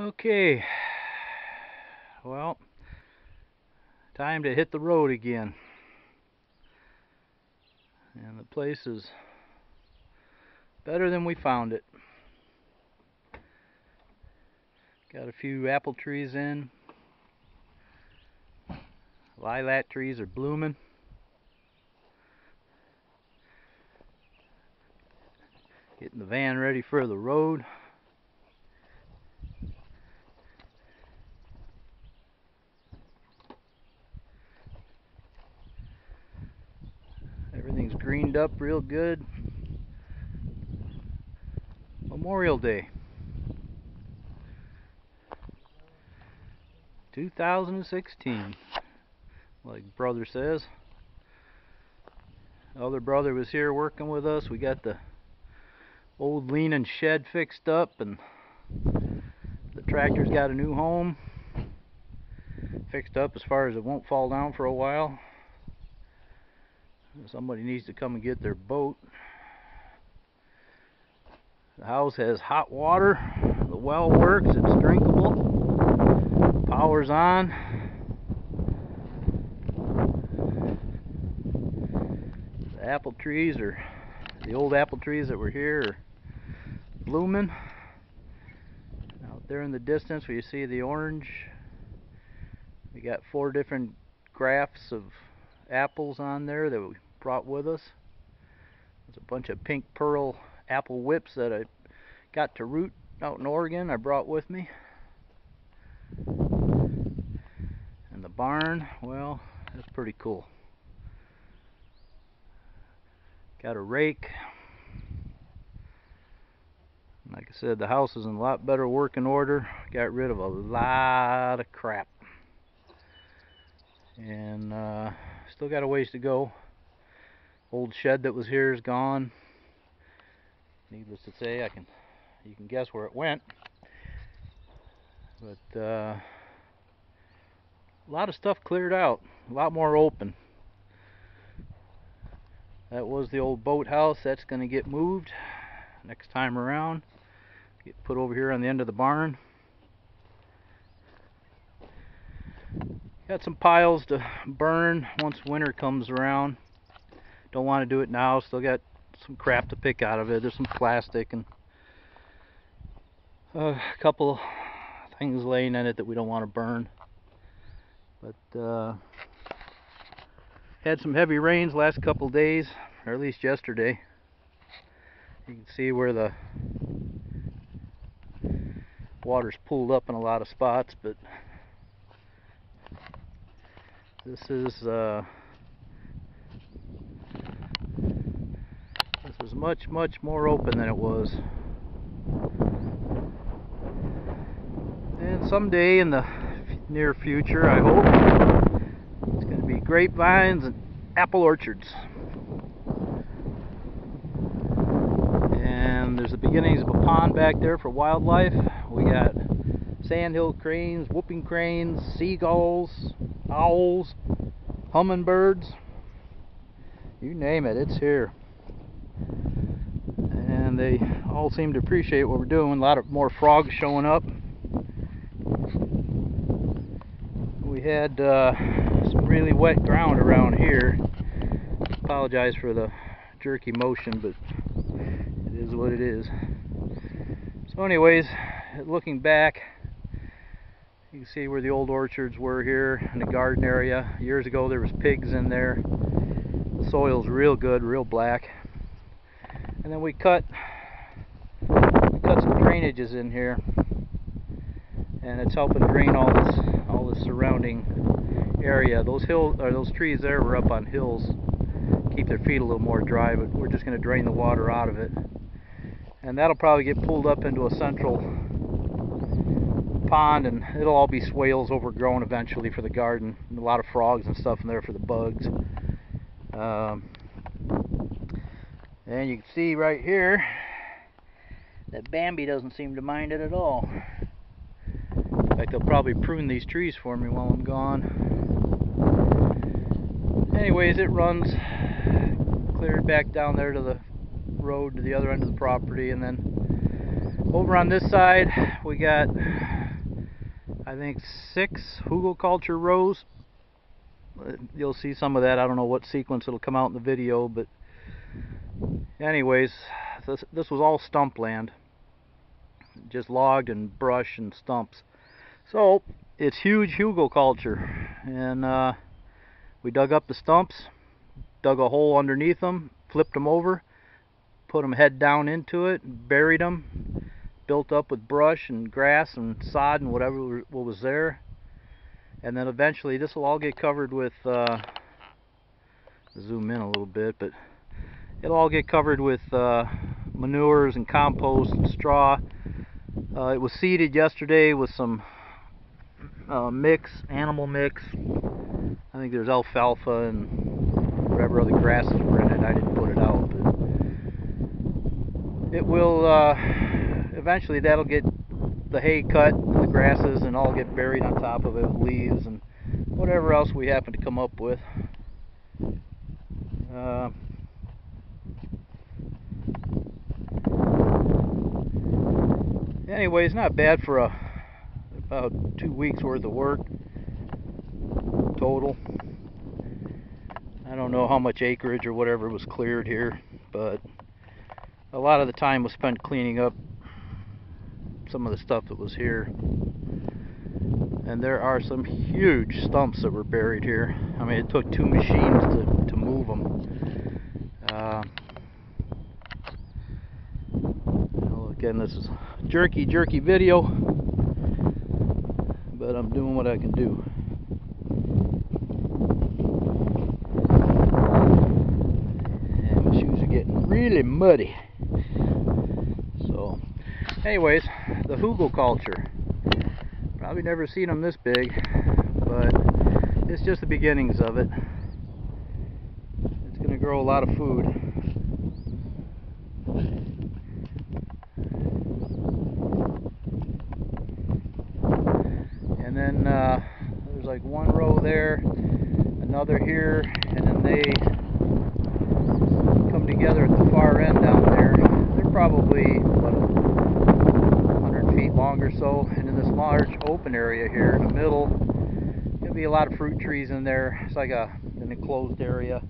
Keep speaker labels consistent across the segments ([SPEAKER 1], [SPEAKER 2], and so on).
[SPEAKER 1] Okay, well, time to hit the road again. And the place is better than we found it. Got a few apple trees in. Lilac trees are blooming. Getting the van ready for the road. Everything's greened up real good. Memorial Day 2016, like brother says. Other brother was here working with us. We got the old leaning shed fixed up, and the tractor's got a new home fixed up as far as it won't fall down for a while. Somebody needs to come and get their boat. The house has hot water. The well works. It's drinkable. Power's on. The apple trees, or the old apple trees that were here, are blooming. Out there in the distance where you see the orange, we got 4 different grafts of apples on there that we brought with us. There's a bunch of pink pearl apple whips that I got to root out in Oregon I brought with me. And the barn, well, that's pretty cool. Got a rake. Like I said, the house is in a lot better working order. Got rid of a lot of crap. And still got a ways to go. Old shed that was here is gone. Needless to say, you can guess where it went. But a lot of stuff cleared out, a lot more open. That was the old boathouse. That's going to get moved next time around. Get put over here on the end of the barn. Got some piles to burn once winter comes around. Don't want to do it now. Still got some crap to pick out of it. There's some plastic and a couple things laying in it that we don't want to burn. But had some heavy rains last couple days, or at least yesterday. You can see where the water's pooled up in a lot of spots, but this is much more open than it was. And someday in the near future, I hope, it's going to be grapevines and apple orchards. And there's the beginnings of a pond back there for wildlife. We got sandhill cranes, whooping cranes, seagulls, owls, hummingbirds. You name it, it's here. And they all seem to appreciate what we're doing. A lot of more frogs showing up. We had some really wet ground around here. Apologize for the jerky motion, but it is what it is. So anyways, looking back, you can see where the old orchards were here in the garden area. Years ago there was pigs in there. The soil's real good, real black. And then we cut some drainages in here, and it's helping drain all this surrounding area. Those trees there were up on hills, keep their feet a little more dry, but we're just going to drain the water out of it, and that'll probably get pulled up into a central pond, and it'll all be swales overgrown eventually for the garden. And a lot of frogs and stuff in there for the bugs. And you can see right here that Bambi doesn't seem to mind it at all. In fact, they'll probably prune these trees for me while I'm gone. Anyways, it runs cleared back down there to the road to the other end of the property, and then over on this side we got I think 6 hugelkultur rows. You'll see some of that. I don't know what sequence it'll come out in the video, but anyways, this was all stump land, just logged and brush and stumps. So it's huge hugelkultur, and we dug up the stumps, dug a hole underneath them, flipped them over, put them head down into it, buried them, built up with brush and grass and sod and whatever what was there. And then eventually this will all get covered with, zoom in a little bit, but it'll all get covered with manures and compost and straw. It was seeded yesterday with some animal mix. I think there's alfalfa and whatever other grasses were in it. I didn't put it out, but it will, eventually that'll get the hay cut, the grasses, and all get buried on top of it with leaves and whatever else we happen to come up with. Anyways, not bad for about 2 weeks worth of work total. I don't know how much acreage or whatever was cleared here, but a lot of the time was spent cleaning up some of the stuff that was here. And there are some huge stumps that were buried here. I mean, it took 2 machines to move them. Well, again, this is a jerky video, but I'm doing what I can do. And my shoes are getting really muddy. So, anyways, the hugelkultur. Probably never seen them this big, but it's just the beginnings of it. It's going to grow a lot of food. And then there's like one row there, another here, and then they come together at the far end down there. They're probably, what, 100 feet long or so, and in this large open area here in the middle, there'll be a lot of fruit trees in there. It's like an enclosed area.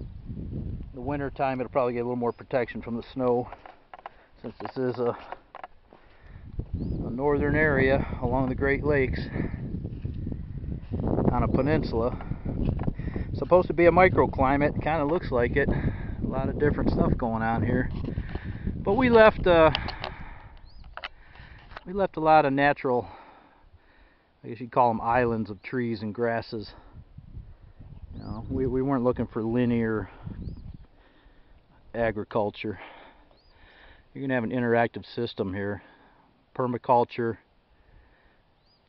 [SPEAKER 1] In the winter time, it'll probably get a little more protection from the snow, since this is a northern area along the Great Lakes on a peninsula. It's supposed to be a microclimate. Kind of looks like it. A lot of different stuff going on here, but we left a lot of natural, I guess you'd call them islands of trees and grasses. You know, we weren't looking for linear agriculture. You're going to have an interactive system here. Permaculture,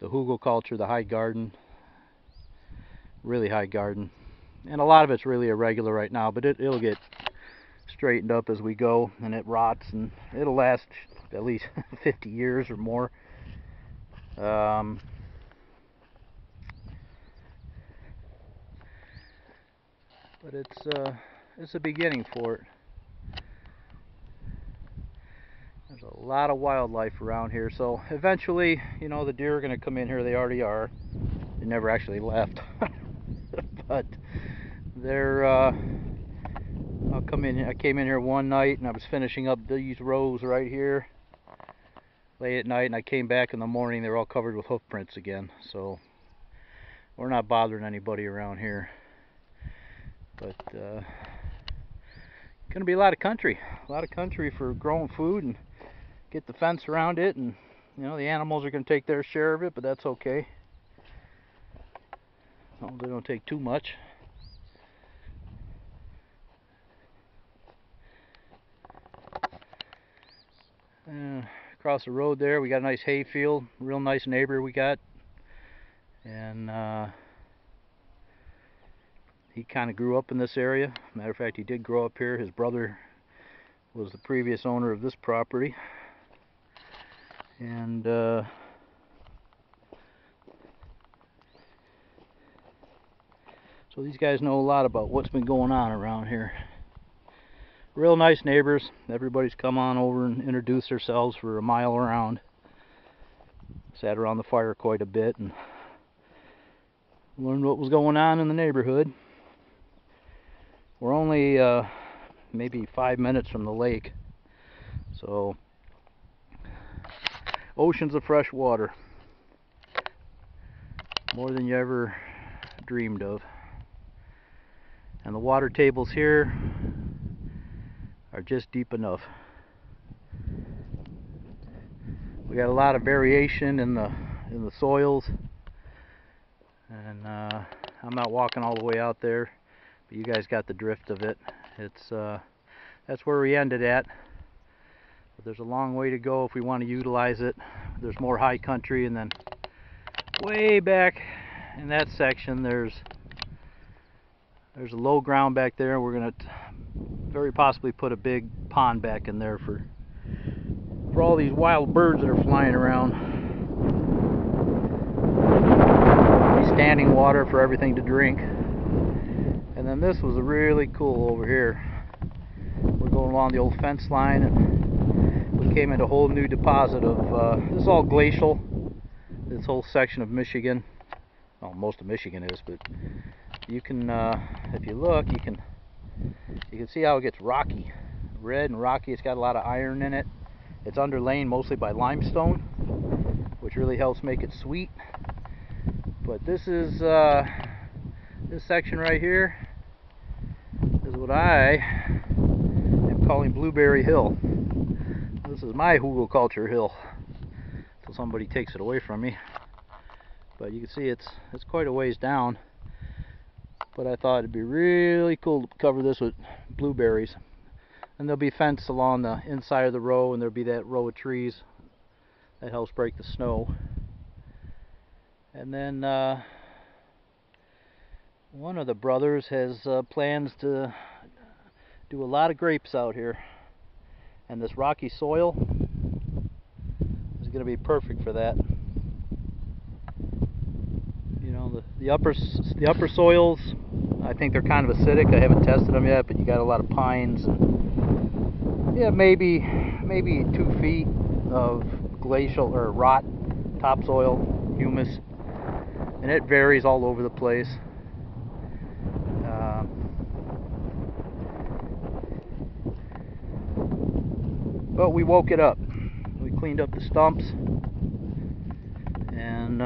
[SPEAKER 1] the hugelkultur, the high garden, really high garden. And a lot of it's really irregular right now, but it'll get straightened up as we go, and it rots, and it'll last at least 50 years or more. But it's a beginning for it. There's a lot of wildlife around here, so eventually, you know, the deer are going to come in here. They already are. They never actually left. But they're I'll come in. I came in here one night and I was finishing up these rows right here late at night, and I came back in the morning. They're all covered with hoof prints again. So we're not bothering anybody around here. But gonna be a lot of country for growing food, and get the fence around it, and you know, the animals are gonna take their share of it, but that's okay. Well, they don't take too much. Across the road there, we got a nice hay field. Real nice neighbor we got, and he kind of grew up in this area. Matter of fact, he did grow up here. His brother was the previous owner of this property, and so these guys know a lot about what's been going on around here. Real nice neighbors. Everybody's come on over and introduced themselves for a mile around. Sat around the fire quite a bit and learned what was going on in the neighborhood. We're only maybe 5 minutes from the lake, so oceans of fresh water, more than you ever dreamed of. And the water tables here are just deep enough. We got a lot of variation in the soils, and I'm not walking all the way out there, but you guys got the drift of it. It's that's where we ended at. But there's a long way to go if we want to utilize it. There's more high country, and then way back in that section there's a low ground back there. We're gonna very possibly put a big pond back in there for all these wild birds that are flying around. Standing water for everything to drink. And then this was really cool over here. We're going along the old fence line, and we came into a whole new deposit of this is all glacial, this whole section of Michigan. Well, most of Michigan is, but you can if you look, you can see how it gets rocky, red and rocky. It's got a lot of iron in it. It's underlain mostly by limestone, which really helps make it sweet. But this is this section right here is what I am calling Blueberry Hill. This is my hugelkultur hill until somebody takes it away from me. But you can see it's quite a ways down. But I thought it'd be really cool to cover this with blueberries. And there'll be fence along the inside of the row, and there'll be that row of trees that helps break the snow. And then one of the brothers has plans to do a lot of grapes out here, and this rocky soil is going to be perfect for that. You know, the upper soils, I think they're kind of acidic. I haven't tested them yet, but you got a lot of pines and yeah, maybe 2 feet of glacial or rot topsoil, humus, and it varies all over the place. But we woke it up. We cleaned up the stumps, and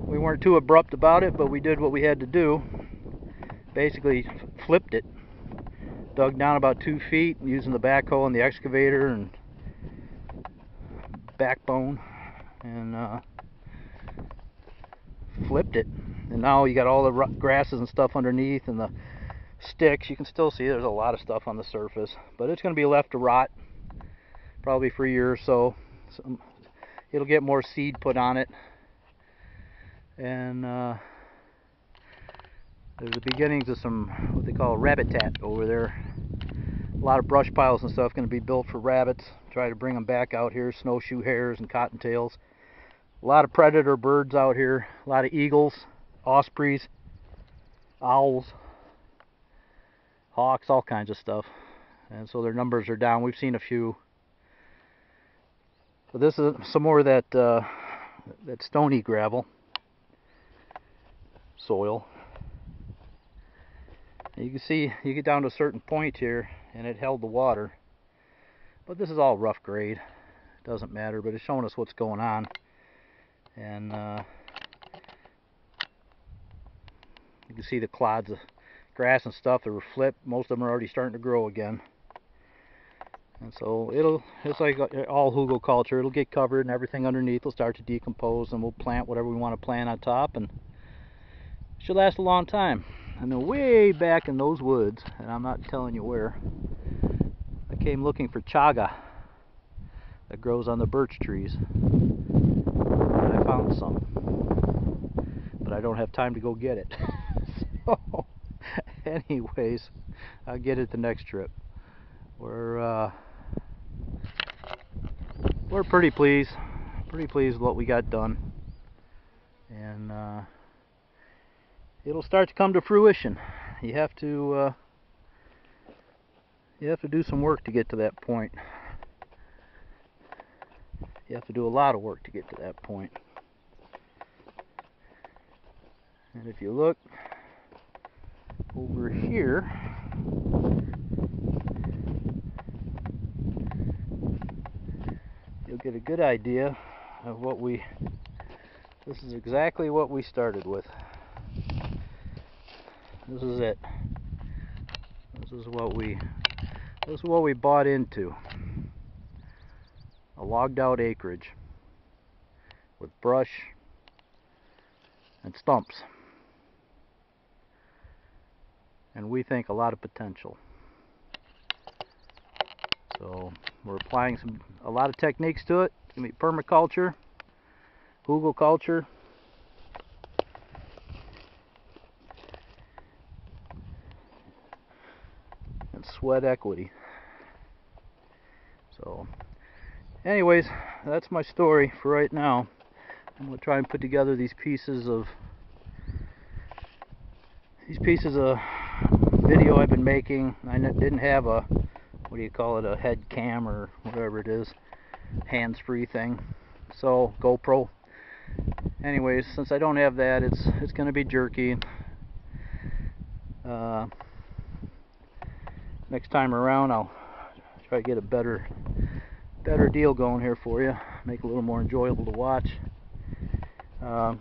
[SPEAKER 1] we weren't too abrupt about it, but we did what we had to do. Basically flipped it. Dug down about 2 feet using the backhoe and the excavator and backbone, and flipped it. And now you got all the grasses and stuff underneath and the sticks. You can still see there's a lot of stuff on the surface, but it's going to be left to rot probably for a year or so. It'll get more seed put on it, and there's the beginnings of some what they call rabbitat over there. A lot of brush piles and stuff going to be built for rabbits. Try to bring them back out here. Snowshoe hares and cottontails. A lot of predator birds out here. A lot of eagles, ospreys, owls, hawks, all kinds of stuff. And so their numbers are down. We've seen a few. But this is some more of that that stony gravel soil. You can see you get down to a certain point here and it held the water, but this is all rough grade. It doesn't matter, but it's showing us what's going on. And you can see the clods of grass and stuff that were flipped. Most of them are already starting to grow again, and so it's like all hugelkultur. It'll get covered and everything underneath will start to decompose, and we'll plant whatever we want to plant on top, and it should last a long time. And then way back in those woods, and I'm not telling you where, I came looking for chaga that grows on the birch trees. And I found some, but I don't have time to go get it. So, anyways, I'll get it the next trip. We're pretty pleased with what we got done, and it'll start to come to fruition. You have to do some work to get to that point. You have to do a lot of work to get to that point. And if you look over here, you'll get a good idea of what this is exactly what we started with. This is it. This is what we bought into. A logged out acreage with brush and stumps. And we think a lot of potential. So we're applying a lot of techniques to it. It's going to be permaculture, hugelkultur, and sweat equity. So anyways, that's my story for right now. I'm going to try and put together these pieces of video I've been making. I didn't have a, what do you call it, a head cam or whatever it is, hands-free thing. So GoPro. Anyways, since I don't have that, it's going to be jerky. Next time around, I'll try to get a better deal going here for you. Make it a little more enjoyable to watch. I'm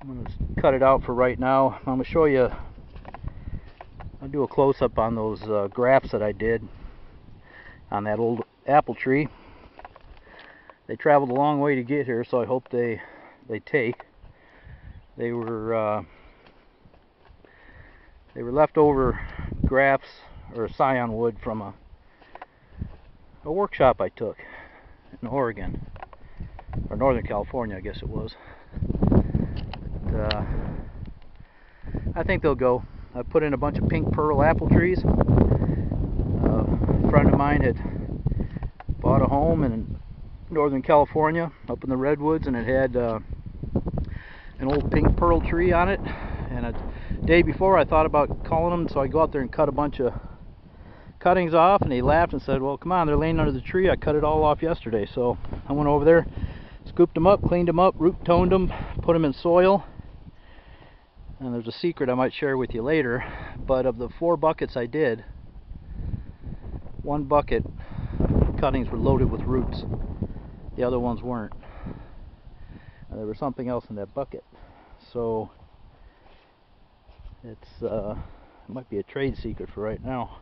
[SPEAKER 1] going to cut it out for right now. I'm going to show you. I'll do a close-up on those grafts that I did on that old apple tree. They traveled a long way to get here, so I hope they take. They were leftover grafts or scion wood from a workshop I took in Oregon, or Northern California, I guess it was. But, I think they'll go. I put in a bunch of pink pearl apple trees. A friend of mine had bought a home in Northern California, up in the redwoods, and it had an old pink pearl tree on it. And a day before, I thought about calling them, so I go out there and cut a bunch of cuttings off, and he laughed and said, "Well, come on, they're laying under the tree. I cut it all off yesterday." So I went over there, scooped them up, cleaned them up, root toned them, put them in soil. And there's a secret I might share with you later, but of the 4 buckets I did, 1 bucket cuttings were loaded with roots. The other ones weren't. And there was something else in that bucket. So it might be a trade secret for right now.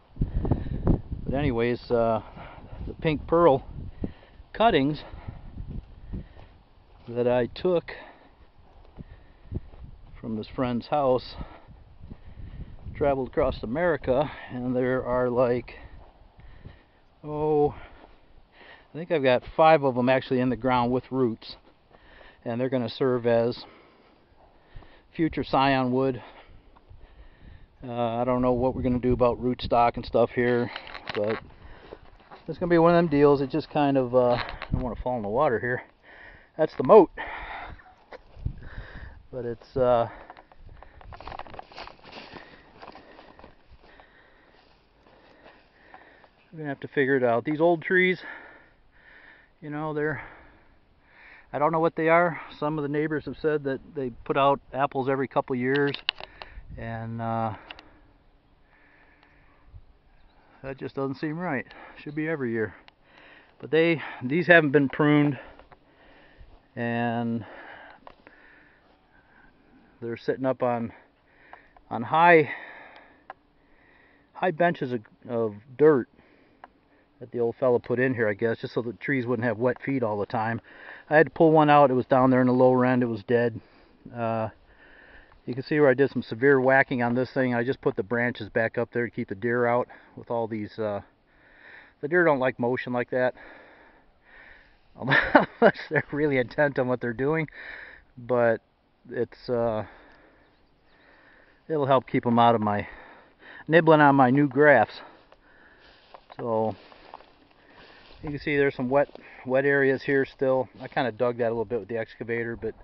[SPEAKER 1] But anyways, the pink pearl cuttings that I took from this friend's house traveled across America, and there are like, I think I've got 5 of them actually in the ground with roots, and they're going to serve as future scion wood. I don't know what we're going to do about rootstock and stuff here, but it's going to be one of them deals. It just kind of, I don't want to fall in the water here. That's the moat. But it's we're gonna have to figure it out. These old trees, you know, I don't know what they are. Some of the neighbors have said that they put out apples every couple years, and that just doesn't seem right. Should be every year. But these haven't been pruned, and they're sitting up on high benches of dirt that the old fella put in here, I guess, just so the trees wouldn't have wet feet all the time. I had to pull one out. It was down there in the lower end. It was dead. You can see where I did some severe whacking on this thing. I just put the branches back up there to keep the deer out with all these. The deer don't like motion like that unless they're really intent on what they're doing. But it'll help keep them out of my nibbling on my new grafts. So you can see there's some wet areas here still. I kind of dug that a little bit with the excavator, but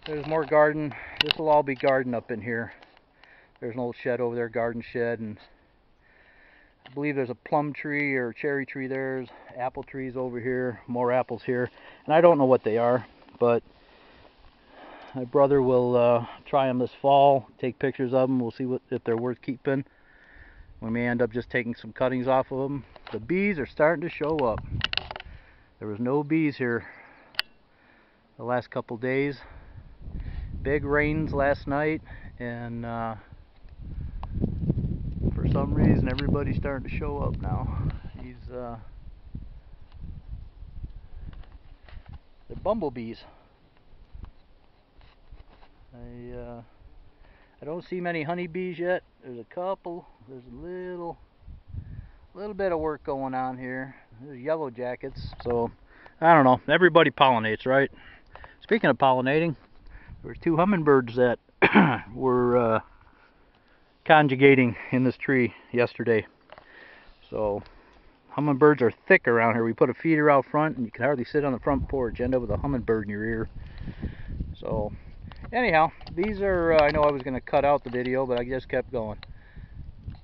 [SPEAKER 1] there's more garden. This will all be garden up in here. There's an old shed over there, garden shed, and I believe there's a plum tree or cherry tree there. There's apple trees over here, more apples here. And I don't know what they are, but my brother will try them this fall, take pictures of them. We'll see if they're worth keeping. We may end up just taking some cuttings off of them. The bees are starting to show up. There was no bees here the last couple days. Big rains last night, and for some reason everybody's starting to show up now. They're bumblebees. I don't see many honeybees yet. There's a couple. There's a little bit of work going on here. There's yellow jackets. So I don't know. Everybody pollinates, right? Speaking of pollinating, there were 2 hummingbirds that were conjugating in this tree yesterday. So hummingbirds are thick around here. We put a feeder out front, and you can hardly sit on the front porch. You end up with a hummingbird in your ear. So anyhow, these are, I know I was going to cut out the video, but I just kept going.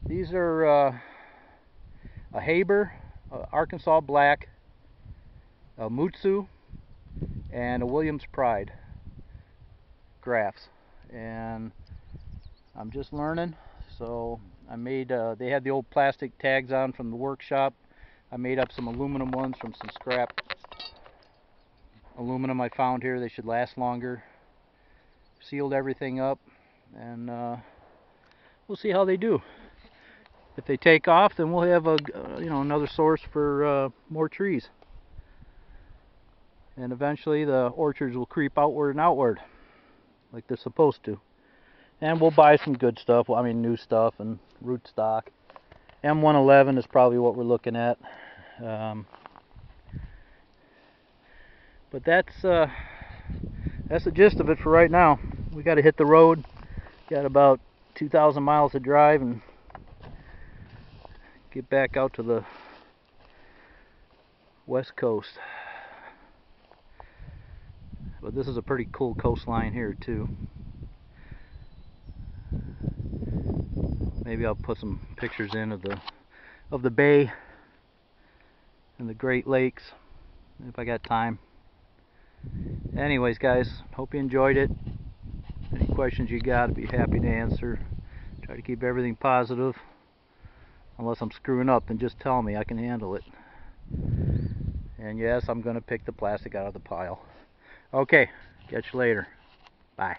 [SPEAKER 1] These are a Haber, Arkansas Black, a Mutsu, and a Williams Pride grafts. And I'm just learning, so I made, they had the old plastic tags on from the workshop. I made up some aluminum ones from some scrap aluminum I found here. They should last longer. Sealed everything up, and we'll see how they do. If they take off, then we'll have another source for more trees, and eventually the orchards will creep outward and outward like they're supposed to. And we'll buy some good stuff. Well, I mean, new stuff and rootstock. M111 is probably what we're looking at. But that's the gist of it for right now. We got to hit the road. Got about 2,000 miles to drive and get back out to the west coast. But this is a pretty cool coastline here too. Maybe I'll put some pictures in of the bay and the Great Lakes if I got time. Anyways, guys, hope you enjoyed it. Any questions you got, I'd be happy to answer. Try to keep everything positive. Unless I'm screwing up, then just tell me. I can handle it. And yes, I'm going to pick the plastic out of the pile. Okay, catch you later. Bye.